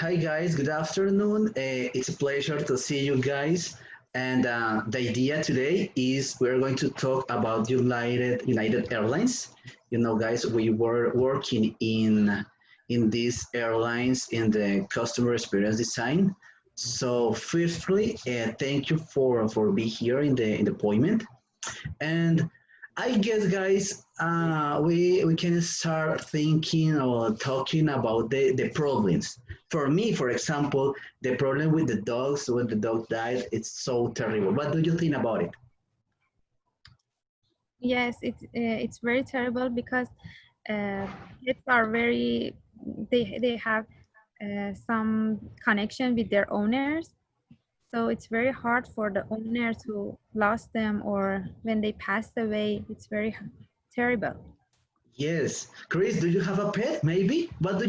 Hi guys, good afternoon. It's a pleasure to see you guys. And the idea today is we're going to talk about United Airlines. You know, guys, we were working in these airlines in the customer experience design. So, firstly, thank you for being here in the appointment. And I guess, guys, we can start thinking or talking about the problems. For me, for example, the problem with the dogs when the dog died, it's so terrible. What do you think about it? Yes, it's very terrible because pets are very they have some connection with their owners. So it's very hard for the owner to lose them or when they passed away. It's very terrible. Yes, Chris, do you have a pet? Maybe. What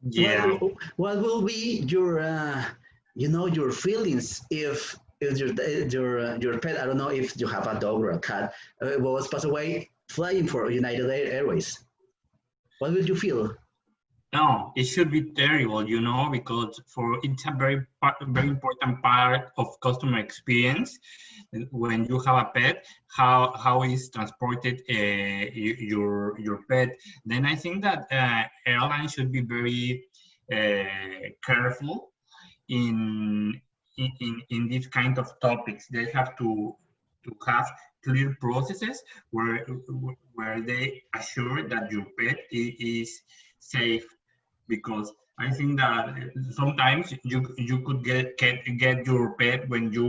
Yeah, what will be your your feelings if your pet, I don't know if you have a dog or a cat, was passed away flying for Airways? What would you feel? no, it should be terrible, because for it's a very important part of customer experience. When you have a pet, how is transported your pet? Then I think that airlines should be very careful in in these kind of topics. They have to have clear processes where they assure that your pet is safe, because I think that sometimes you could get your pet when you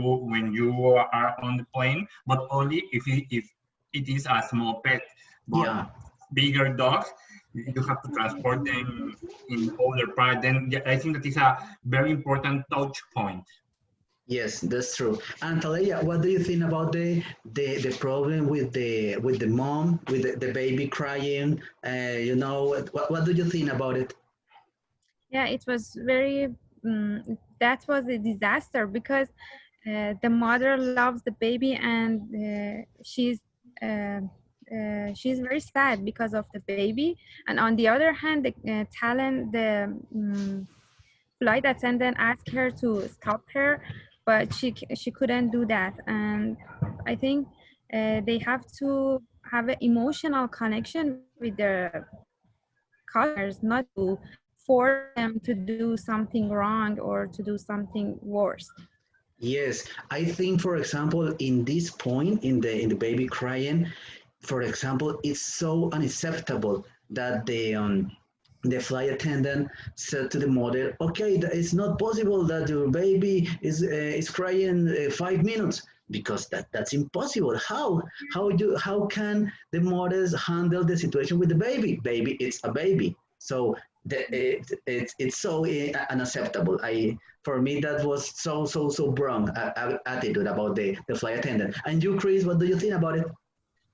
are on the plane, but only if it is a small pet. But Yeah. bigger dogs, you have to transport them in other part. Then yeah, I think that is a very important touch point. Yes, that's true. And Talia, what do you think about the problem with the mom with the baby crying? What do you think about it? Yeah, it was very that was a disaster because the mother loves the baby and she's very sad because of the baby. And on the other hand, the flight attendant asked her to stop her, but she couldn't do that. And I think they have to have an emotional connection with their customers, not to force them to do something wrong or to do something worse. Yes, I think, for example, in this point, in the baby crying, for example, it's so unacceptable that the flight attendant said to the mother, "Okay, it's not possible that your baby is crying 5 minutes because that's impossible. How can the mothers handle the situation with the baby? Baby, it's a baby. So it's so unacceptable. For me that was so wrong attitude about the flight attendant. And you, Chris, what do you think about it?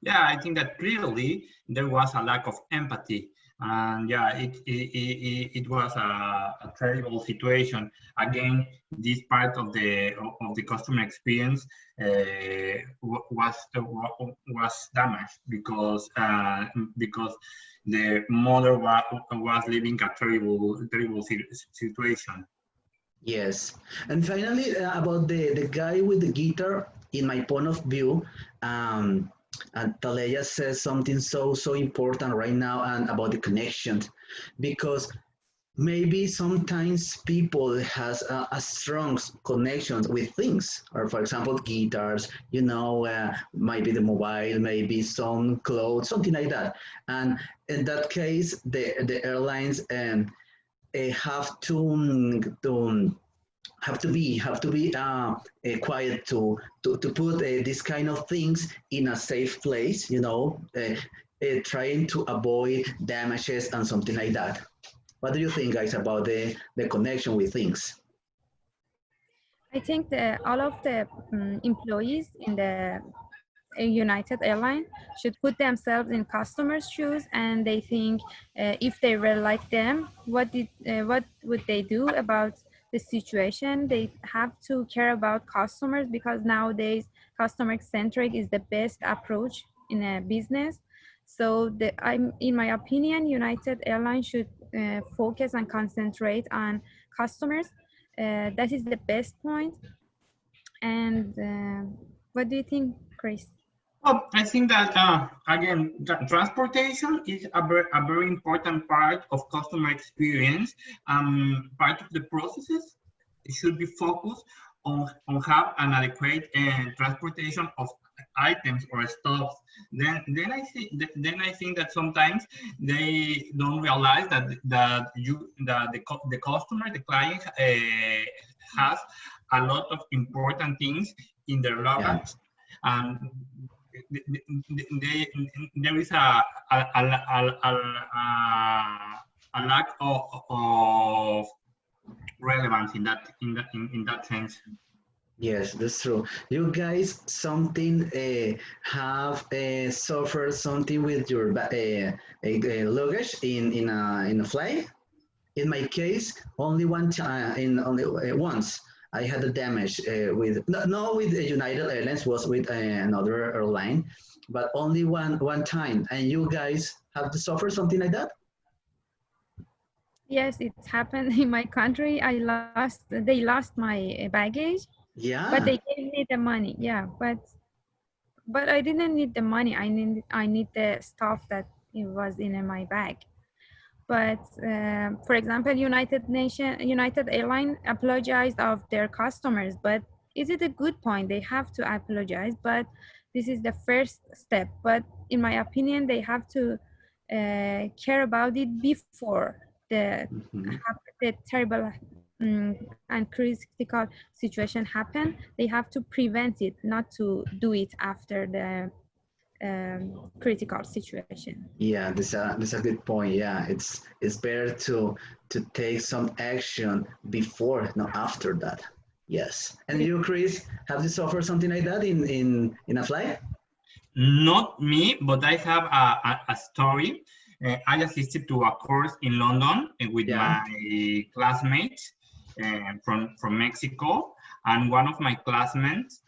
Yeah, I think that clearly there was a lack of empathy, and yeah, it was a terrible situation. Again, this part of the customer experience was damaged because the mother was living a terrible situation. Yes. And finally, about the guy with the guitar, in my point of view, and Taleya says something so important right now and about the connections, because maybe sometimes people has a strong connections with things, or for example, guitars, maybe the mobile, maybe some clothes, something like that. And in that case, the airlines have to be quiet to put these kind of things in a safe place, trying to avoid damages and something like that. What do you think, guys, about the connection with things? I think that all of the employees in the United Airlines should put themselves in customers' shoes, and they think if they were like them, what would they do about the situation? They have to care about customers because nowadays customer centric is the best approach in a business. So in my opinion, United Airlines should focus and concentrate on customers. That is the best point. And what do you think, Chris? Well, I think that again, transportation is a very important part of customer experience. Part of the processes should be focused on have an adequate transportation of items or stuff. Then I think that sometimes they don't realize that the customer, the client, has a lot of important things in their Yeah. luggage. And there is a lack of relevance in that sense. Yes, that's true. You guys, something have suffered something with your luggage in a flight. In my case, only one time, in only once, I had a damage with not with United Airlines, was with another airline, but only one time. And you guys have to suffer something like that? Yes, it's happened in my country. They lost my baggage, but Yeah. they gave me the money. Yeah, but I didn't need the money. I need the stuff that it was in my bag. But for example, United Airlines apologized of their customers. But is it a good point? They have to apologize, but this is the first step. But in my opinion, they have to care about it before Mhm. the terrible and critical situation happen. They have to prevent it, not to do it after the critical situation. Yeah, that's a good point. Yeah, it's better to take some action before, not after that. Yes. And you, Chris, have you suffered something like that in a flight? Not me, but I have a story. I assisted to a course in London with Yeah. my classmates from Mexico, and one of my classmates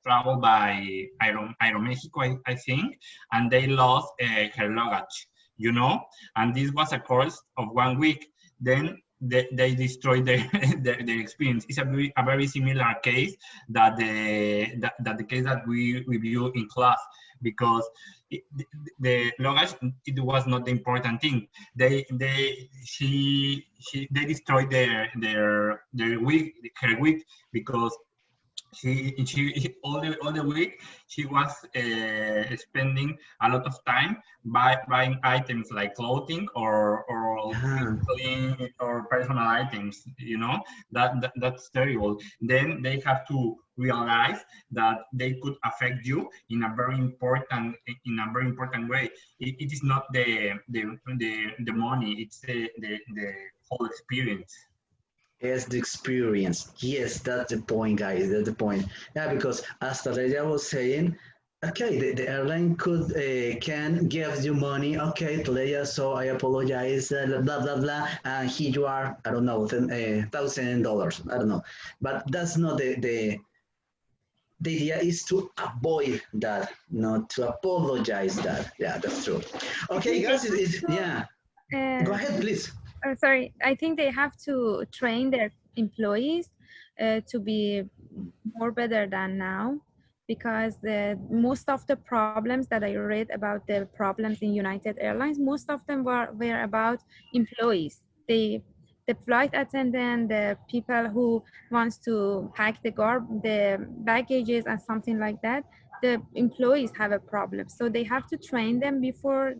traveled by Aeromexico, I think, and they lost her luggage, and this was a course of 1 week. Then they destroyed their experience. It's a very similar case that the case that we review in class, because it, the luggage, it was not the important thing. They destroyed their week, her week, because she all the week she was spending a lot of time buying items like clothing or Yeah. clean or personal items. That's terrible. Then they have to realize that they could affect you in a very important way. It is not the money, it's the whole experience. Yes, the experience. Yes, that's the point, guys. That's the point. Yeah, because as Taleya was saying, okay, the airline can give you money. Okay, Taleya, so I apologize. Blah blah blah. And here you are. I don't know, $1,000. I don't know, but that's not the idea is to avoid that, not to apologize that. Yeah, that's true. I Okay, think they guys, have yeah. to, Go ahead, please. sorry, I think they have to train their employees to be more better than now, because most of the problems that I read about the problems in United Airlines, most of them were about employees. The flight attendant, the people who wants to pack the baggages and something like that, the employees have a problem. So they have to train them before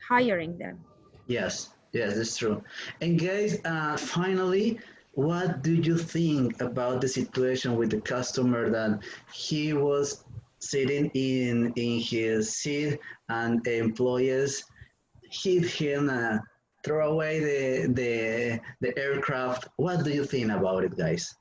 hiring them. Yes, yes, that's true. And guys, finally, what do you think about the situation with the customer that he was sitting in his seat and the employees hit him, throw away the aircraft? What do you think about it, guys?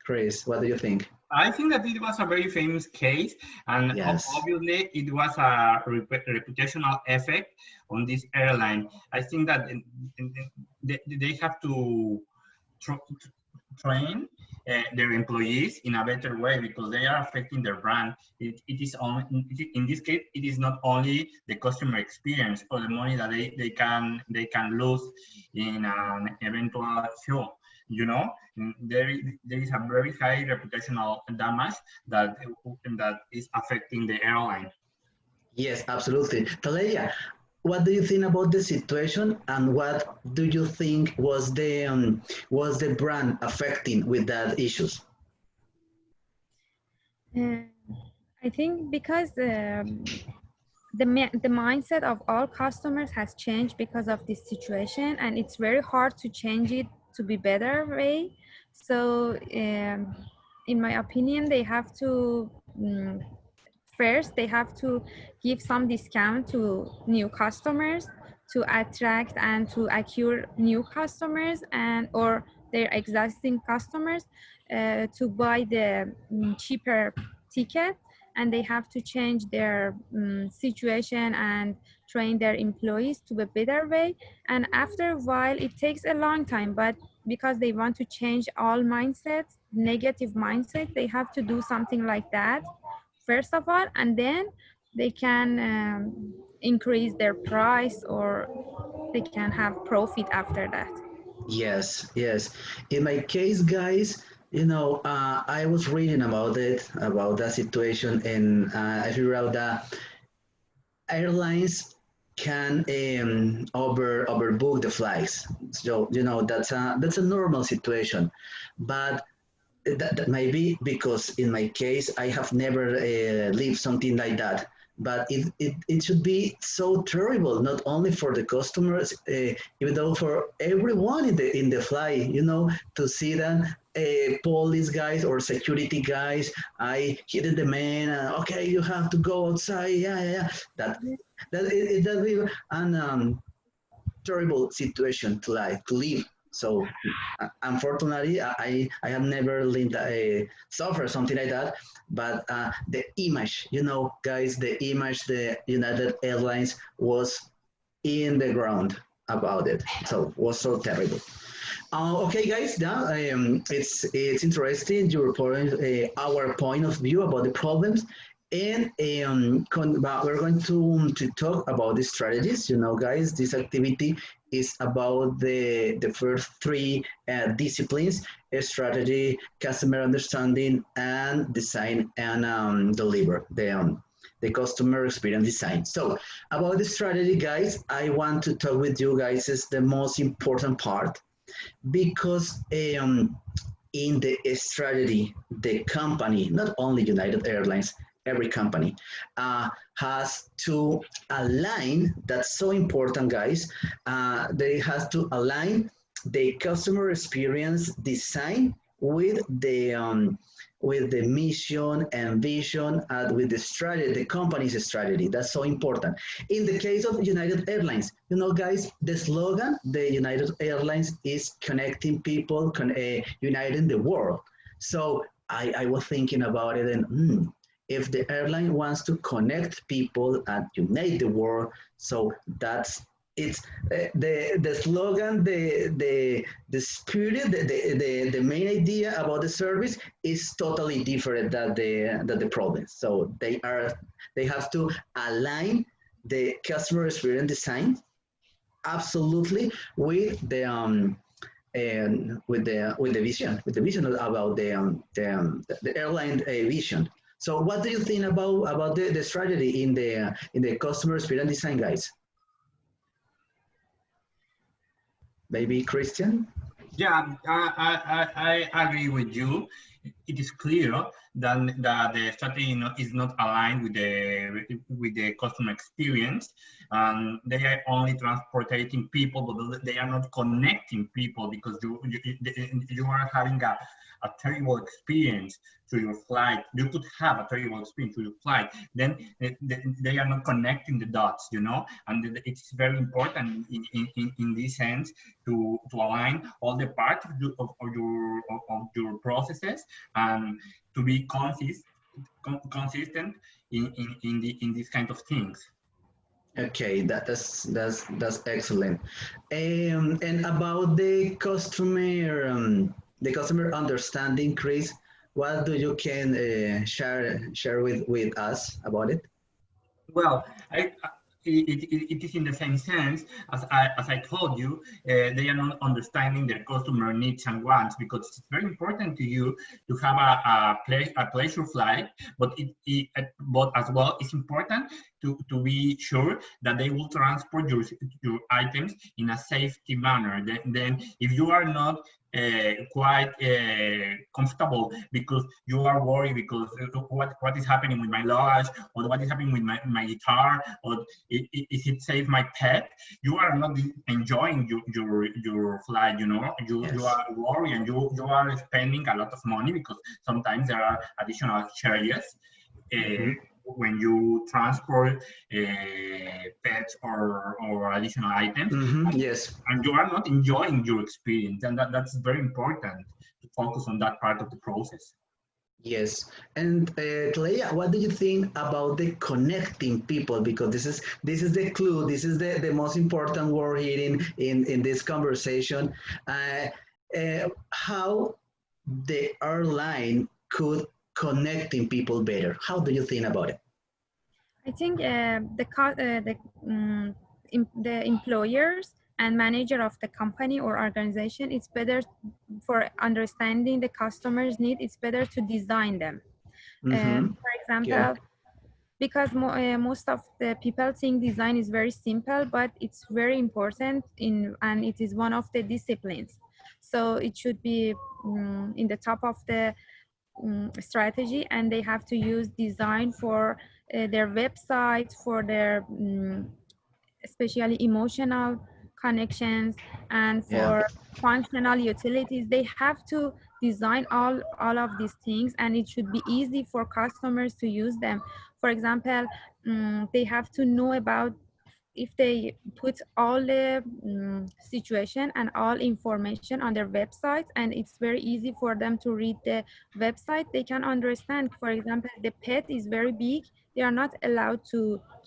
Chris, what do you think? I think that it was a very famous case, and Yes, obviously it was a reputational effect on this airline. I think that they have to train their employees in a better way because they are affecting their brand. It is only in this case, it is not only the customer experience or the money that they can lose in an eventual show. You know, there is a very high reputational damage that is affecting the airline. Yes, absolutely. Taleya, what do you think about the situation, and what do you think was the brand affecting with that issues? Uh, I think because the mindset of all customers has changed because of this situation, and it's very hard to change it to be better way. So in my opinion, they have to first they have to give some discount to new customers to attract and to acquire new customers, and or their existing customers to buy the cheaper ticket. And they have to change their situation and train their employees to a better way. And after a while, it takes a long time, but because they want to change all mindsets, negative mindset, they have to do something like that first of all, and then they can increase their price, or they can have profit after that. Yes, yes. In my case, guys, I was reading about it, about that situation, and I figured out that airlines can overbook the flights. So that's a normal situation, but that may be because in my case I have never lived something like that. But it should be so terrible, not only for the customers, even though for everyone in the flight, to see that police guys or security guys, I hit the man, okay, you have to go outside, yeah, yeah, yeah. That is an terrible situation to live. So unfortunately, I have never lived suffer something like that. But the image, guys, the image the United Airlines was in the ground about it. So it was so terrible. Okay, guys, now it's interesting your point, our point of view about the problems, and we're going to talk about the strategies. Guys, this activity is about the first three disciplines: strategy, customer understanding, and design and deliver the customer experience design. So about the strategy, guys, I want to talk with you guys is the most important part because in the strategy, the company, not only United Airlines, every company has to align. That's so important, guys. They have to align the customer experience design with the mission and vision and with the strategy, the company's strategy. That's so important. In the case of United Airlines, guys, the slogan, the United Airlines is connecting people, uniting the world. So I was thinking about it, and if the airline wants to connect people and unite the world, so that's it's the slogan, the spirit, the main idea about the service is totally different than the problem. So they have to align the customer experience design absolutely with the vision about the airline vision. So what do you think about the strategy in the customer experience design, guys? Maybe Christian? Yeah, I agree with you. It is clear that the strategy is not aligned with the customer experience, and they are only transporting people, but they are not connecting people because you are having a terrible experience to your flight. You could have a terrible experience to your flight. Then they are not connecting the dots, and it's very important in this sense to align all the parts of your processes and to be consistent in these kind of things. Okay, that's excellent. And about the customer the customer understanding, Chris. What do you can share with us about it? Well, it is in the same sense as I told you, they are not understanding their customer needs and wants, because it's very important to you to have a pleasure flight, but but as well it's important to be sure that they will transport your items in a safety manner. Then if you are not quite comfortable because you are worried because what is happening with my luggage, or what is happening with my guitar, or is it safe my pet, you are not enjoying your flight, you Yes. are worried, and you are spending a lot of money, because sometimes there are additional charges uh, Mm-hmm. when you transport pets or additional items, Mm-hmm. Yes. and you are not enjoying your experience, and that's very important to focus on that part of the process. Yes, and Clea, what do you think about the connecting people? Because this is the clue. This is the most important word here in this conversation. Uh, how the airline could connecting people better? How do you think about it? I think the employers and manager of the company or organization, it's better for understanding the customer's need. It's better to design them. Mm-hmm. For Yeah. example, because most of the people think design is very simple, but it's very important and it is one of the disciplines. So it should be in the top of the strategy, and they have to use design for their website, for their especially emotional connections, and Yeah. for functional utilities. They have to design all of these things, and it should be easy for customers to use them. For example, they have to know about, if they put all the situation and all information on their website, and it's very easy for them to read the website, they can understand. For example, the pet is very big, they are not allowed to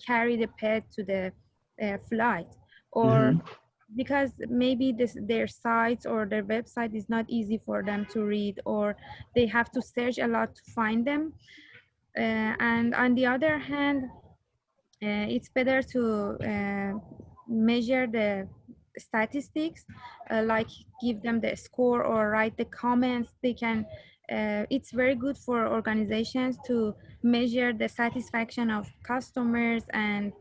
carry the pet to the flight, or Mm-hmm. because maybe their sites or their website is not easy for them to read, or they have to search a lot to find them. And on the other hand, it's better to measure the statistics, like give them the score or write the comments. They can it's very good for organizations to measure the satisfaction of customers, and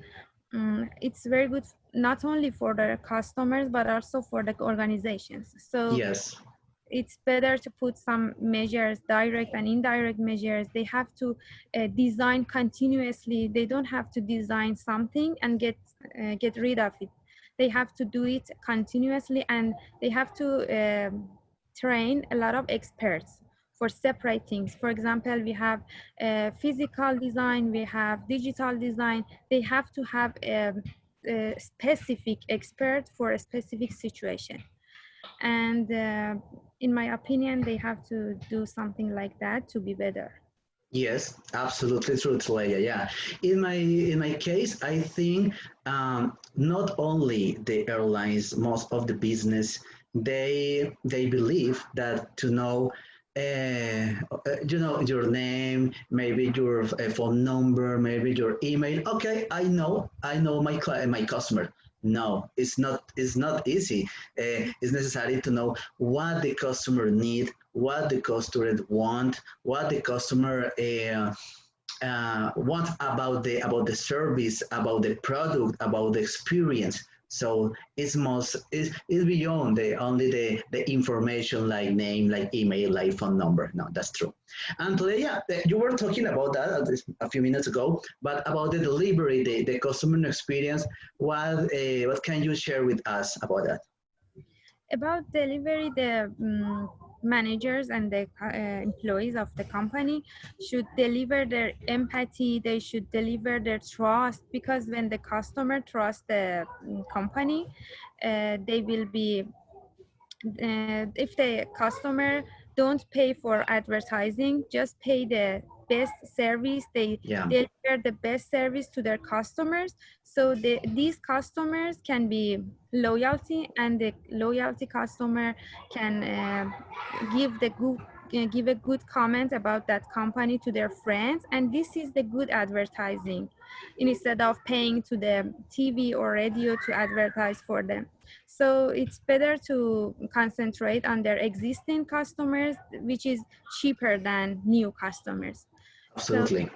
it's very good not only for the customers but also for the organizations. So Yes. it's better to put some measures, direct and indirect measures. They have to design continuously. They don't have to design something and get rid of it. They have to do it continuously, and they have to train a lot of experts for separate things. For example, we have physical design, we have digital design. They have to have a specific expert for a specific situation, and in my opinion they have to do something like that to be better. Yes, absolutely true, Leia. Yeah, in my case, I think not only the airlines, most of the business, they believe that to know, your name, maybe your phone number, maybe your email. Okay, I know my customer. No, it's not easy. It's necessary to know what the customer need, what the customer want, what the customer want about the service, about the product, about the experience. So it's beyond the only the information like name, like email, like phone number. No, that's true. And today, yeah, you were talking about that a few minutes ago, but about the delivery, the customer experience. What can you share with us about that? About delivery, the managers and the employees of the company should deliver their empathy. They should deliver their trust, because when the customer trusts the company, they will be if the customer don't pay for advertising, just pay the best service. They deliver the best service to their customers. So these customers can be loyalty, and the loyalty customer can give a good comment about that company to their friends, and this is the good advertising, instead of paying to the TV or radio to advertise for them. So it's better to concentrate on their existing customers, which is cheaper than new customers. Absolutely. So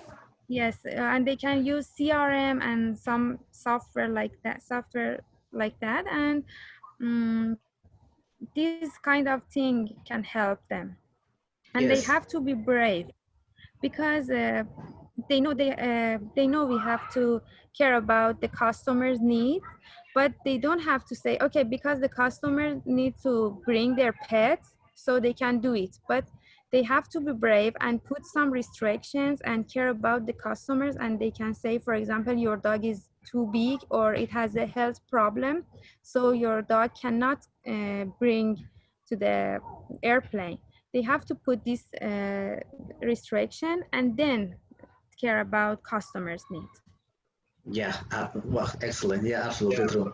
yes, and they can use CRM and some software like that, and this kind of thing can help them. And they Yes. have to be brave, because they know we have to care about the customer's needs, but they don't have to say, okay, because the customer needs to bring their pets, so they can do it. But they have to be brave and put some restrictions and care about the customers, and they can say, for example, your dog is too big or it has a health problem, so your dog cannot bring to the airplane. They have to put this restriction and then care about customers' needs. Yeah. Well, excellent. Yeah, absolutely true.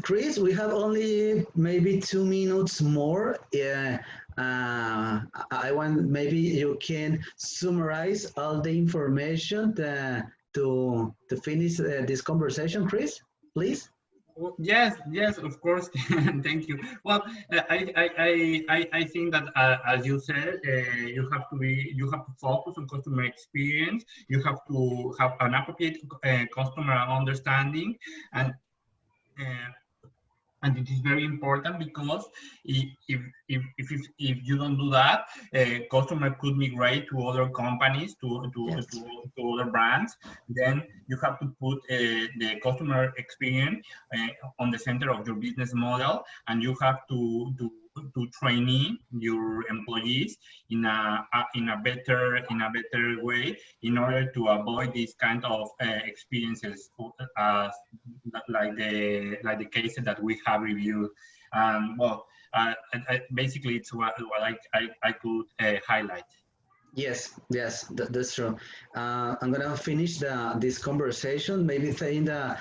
Chris, we have only maybe 2 minutes more. I want maybe you can summarize all the information to finish this conversation, Chris, please. Well, yes, of course. Thank you. Well, I think that as you said, you have to focus on customer experience. You have to have an appropriate customer understanding, and uh, and it is very important, because if you don't do that, customer could migrate to other companies, Yes. to other brands. Then you have to put the customer experience on the center of your business model, and you have to train your employees in a better way, in order to avoid these kind of experiences, like the cases that we have reviewed. Well, basically, it's what I could highlight. Yes, yes, that's true. I'm gonna finish this conversation, maybe saying that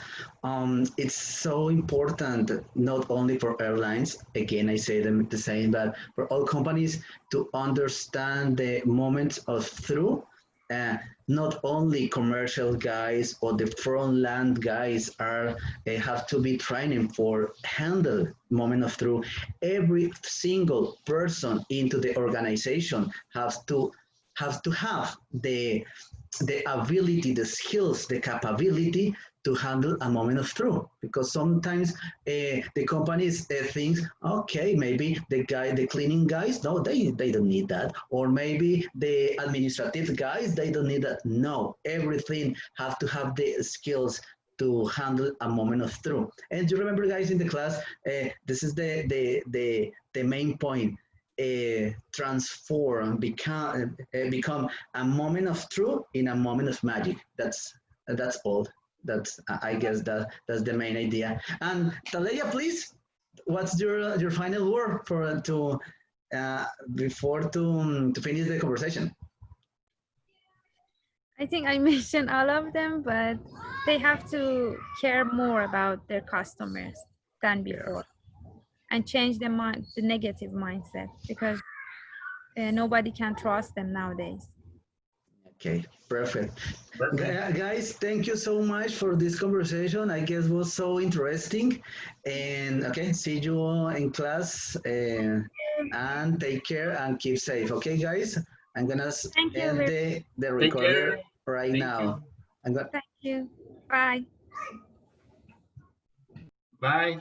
it's so important, not only for airlines. Again, I say them the same, but for all companies to understand the moments of through. Uh, Not only commercial guys or the front land guys are have to be training for handle moment of through. Every single person into the organization has to have the ability, the skills, the capability to handle a moment of truth. Because sometimes the companies think, okay, maybe the cleaning guys, no, they don't need that. Or maybe the administrative guys, they don't need that. No, everything have to have the skills to handle a moment of truth. And you remember, guys, in the class, this is the main point. Transform, become a moment of truth in a moment of magic. That's all. That's I guess that's the main idea. And Taleya, please, what's your final word for to before to finish the conversation? I think I mentioned all of them, but they have to care more about their customers than before, and change the negative mindset, because nobody can trust them nowadays. Okay, perfect. Perfect. Guys, thank you so much for this conversation. I guess was so interesting. And okay, see you in class. And take care and keep safe. Okay, guys? I'm gonna Thank you. end the Take recorder care. right Thank you. now. I'm gonna Thank you. Bye. Bye.